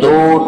2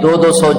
200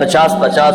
50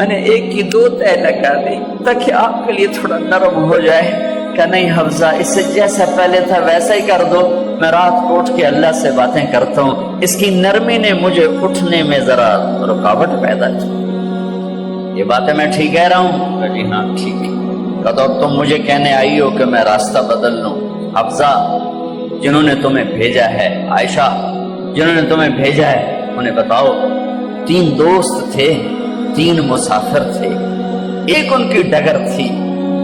میں نے ایک کی 2 تہ لگا دی تاکہ آپ کے لیے تھوڑا نرم ہو جائے. کہ نہیں حفظہ، اس سے جیسا پہلے تھا ویسا ہی کر دو. میں رات کو اٹھ کے اللہ سے باتیں کرتا ہوں، اس کی نرمی نے مجھے اٹھنے میں ذرا رکاوٹ پیدا کی. یہ باتیں میں ٹھیک کہہ رہا ہوں؟ جی ہاں ٹھیک. کہتا تم مجھے کہنے آئی ہو کہ میں راستہ بدل لوں. حفظہ، جنہوں نے تمہیں بھیجا ہے، عائشہ جنہوں نے تمہیں بھیجا ہے، انہیں بتاؤ 3 دوست تھے، 3 مسافر تھے. ایک ان کی ڈگر تھی،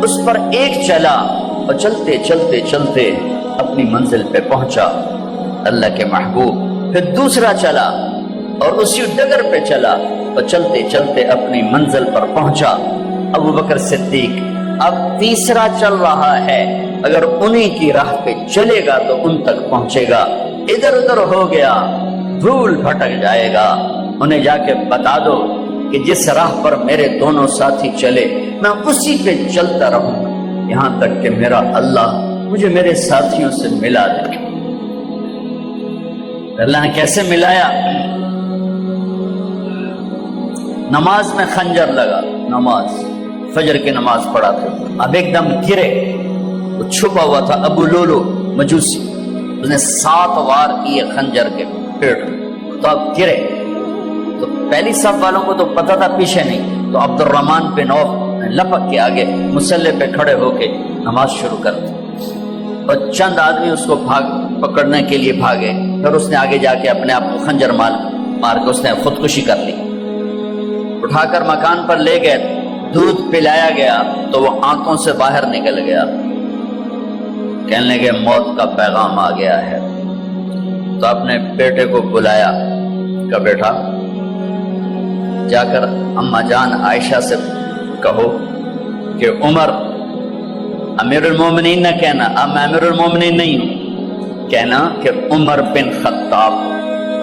اس پر ایک چلا اور چلتے چلتے چلتے اپنی منزل پہ پہنچا، اللہ کے محبوب. پھر دوسرا چلا اور اسی ڈگر پہ چلا اور چلتے چلتے اپنی منزل پر پہنچا، ابو بکر صدیق. اب تیسرا چل رہا ہے، اگر انہی کی راہ پہ چلے گا تو ان تک پہنچے گا. ادھر ادھر ہو گیا، دھول بھٹک جائے گا. انہیں جا کے بتا دو کہ جس راہ پر میرے دونوں ساتھی چلے میں اسی پہ چلتا رہوں یہاں تک کہ میرا اللہ مجھے میرے ساتھیوں سے ملا دے. اللہ نے کیسے ملایا؟ نماز میں خنجر لگا، نماز فجر کی نماز پڑھا تھا. اب ایک دم گرے، وہ چھپا ہوا تھا ابو لولو مجوسی، اس نے 7 وار کیے خنجر کے پیٹ میں. تو اب گرے تو پہلی صف والوں کو تو پتہ تھا، پیچھے نہیں. تو عبد الرحمن بن عوف لپک کے آگے مصلی پہ کھڑے ہو کے نماز شروع کر دی. اور چند آدمی اس کو پکڑنے کے لیے بھاگے. پھر اس نے آگے جا کے اپنے آپ کو خنجر مار کے اس نے خودکشی کر لی. اٹھا کر مکان پر لے گئے، دودھ پلایا گیا تو وہ آنکھوں سے باہر نکل گیا. کہنے لگے موت کا پیغام آ گیا ہے. تو اپنے بیٹے کو بلایا کہ بیٹا جا کر اماں جان عائشہ سے کہو کہ عمر، امیر المومنین نہ کہنا، اب میں امیر المومنین نہیں ہوں، کہنا کہ عمر بن خطاب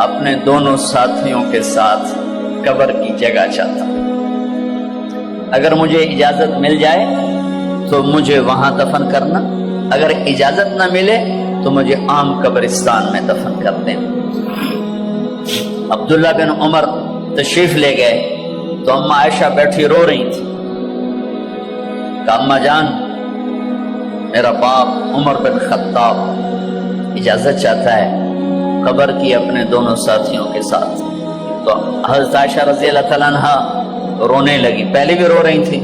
اپنے دونوں ساتھیوں کے ساتھ قبر کی جگہ چاہتا. اگر مجھے اجازت مل جائے تو مجھے وہاں دفن کرنا، اگر اجازت نہ ملے تو مجھے عام قبرستان میں دفن کر دینا. عبداللہ بن عمر تشریف لے گئے تو اماں عائشہ بیٹھی رو رہی تھی. کہ اماں جان، میرا باپ عمر بن خطاب اجازت چاہتا ہے قبر کی اپنے دونوں ساتھیوں کے ساتھ. تو حضرت عائشہ رضی اللہ تعالیٰ عنہ رونے لگی، پہلے بھی رو رہی تھی.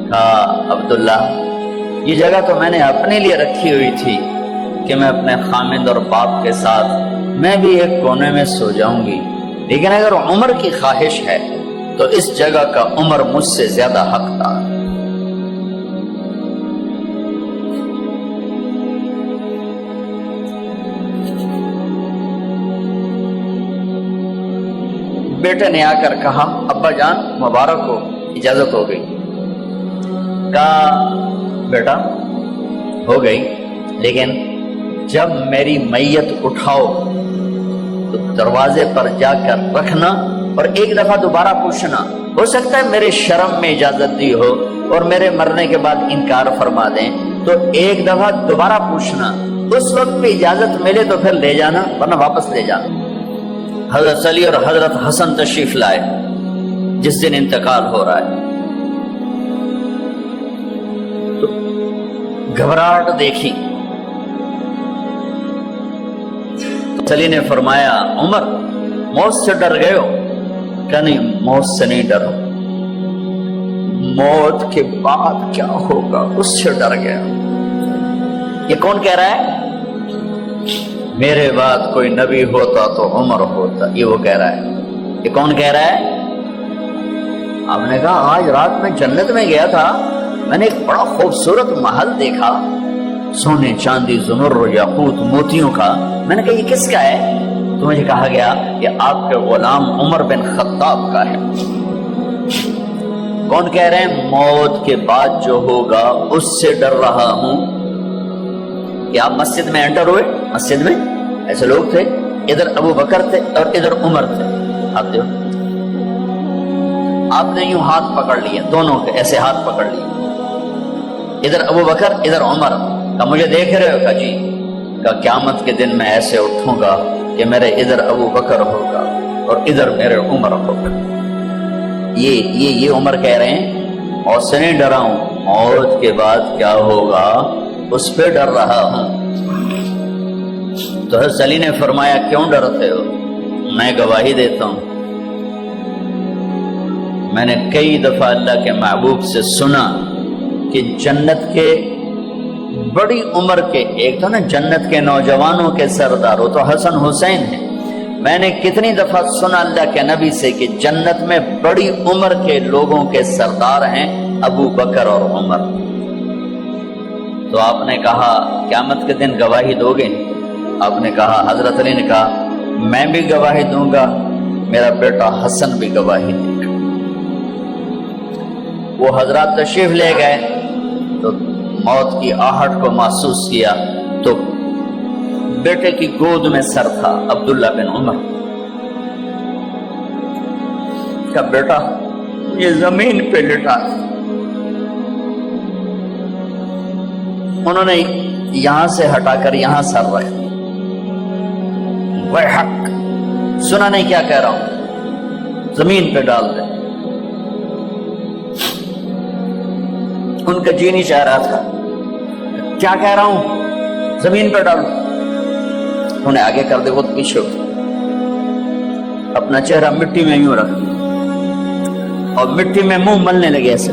کہا عبداللہ، یہ جگہ تو میں نے اپنے لیے رکھی ہوئی تھی کہ میں اپنے خامد اور باپ کے ساتھ میں بھی ایک کونے میں سو جاؤں گی، لیکن اگر عمر کی خواہش ہے تو اس جگہ کا عمر مجھ سے زیادہ حقدار. بیٹے نے آ کر کہا ابا جان مبارک ہو، اجازت ہو گئی. کہا بیٹا ہو گئی، لیکن جب میری میت اٹھاؤ تو دروازے پر جا کر رکھنا اور ایک دفعہ دوبارہ پوچھنا. ہو سکتا ہے میرے شرم میں اجازت دی ہو اور میرے مرنے کے بعد انکار فرما دیں، تو ایک دفعہ دوبارہ پوچھنا. اس وقت بھی اجازت ملے تو پھر لے جانا، ورنہ واپس لے جانا. حضرت علی اور حضرت حسن تشریف لائے جس دن انتقال ہو رہا ہے. تو گھبراہٹ دیکھی. علی نے فرمایا عمر موت سے ڈر گئے ہو؟ کہ نہیں، موت سے نہیں ڈرو، موت کے بعد کیا ہوگا اس سے ڈر گیا. یہ کون کہہ رہا ہے؟ میرے بعد کوئی نبی ہوتا تو عمر ہوتا، یہ وہ کہہ رہا ہے. یہ کون کہہ رہا ہے؟ آپ نے کہا آج رات میں جنت میں گیا تھا، میں نے ایک بڑا خوبصورت محل دیکھا، سونے چاندی زمر یاقوت موتیوں کا. میں نے کہا یہ کس کا ہے؟ تو مجھے کہا گیا کہ آپ کے غلام عمر بن خطاب کا ہے. کون کہہ رہے ہیں موت کے بعد جو ہوگا اس سے ڈر رہا ہوں؟ کہ آپ مسجد میں انٹر ہوئے، مسجد میں ایسے لوگ تھے، ادھر ابو بکر تھے اور ادھر عمر تھے. آپ نے یوں ہاتھ پکڑ لیا، دونوں کے ایسے ہاتھ پکڑ لیے، ادھر ابو بکر ادھر عمر. کہ مجھے دیکھ رہے ہو؟ کہ جی. کہ قیامت کے دن میں ایسے اٹھوں گا کہ میرے ادھر ابو بکر ہوگا اور ادھر میرے عمر ہوگا. یہ عمر کہہ رہے ہیں موت سے نہیں ڈرا ہوں، موت کے بعد کیا ہوگا اس پہ ڈر رہا ہوں۔ تو حضرت علی نے فرمایا کیوں ڈرتے ہو؟ میں گواہی دیتا ہوں، میں نے کئی دفعہ اللہ کے محبوب سے سنا کہ جنت کے بڑی عمر کے، ایک تو نا جنت کے نوجوانوں کے سردار، وہ تو حسن حسین ہیں، میں نے کتنی دفعہ سنا اللہ کے نبی سے کہ جنت میں بڑی عمر کے لوگوں کے سردار ہیں ابو بکر اور عمر۔ تو آپ نے کہا قیامت کے دن گواہی دو گے؟ آپ نے کہا، حضرت علی نے کہا میں بھی گواہی دوں گا، میرا بیٹا حسن بھی گواہی دے گا۔ وہ حضرات تشریف لے گئے تو موت کی آہٹ کو محسوس کیا تو بیٹے کی گود میں سر تھا عبداللہ بن عمر کا، بیٹا یہ زمین پہ لٹا۔ انہوں نے یہاں سے ہٹا کر یہاں سر رکھا۔ وہ حق سنا نہیں کیا کہہ رہا ہوں، زمین پہ ڈال دے۔ ان کا جی نہیں چاہ رہا تھا، کیا کہہ رہا ہوں، زمین پہ ڈال۔ انہیں آگے کر دے، وہ پیچھے اپنا چہرہ مٹی میں یوں رکھ اور مٹی میں منہ ملنے لگے ایسے۔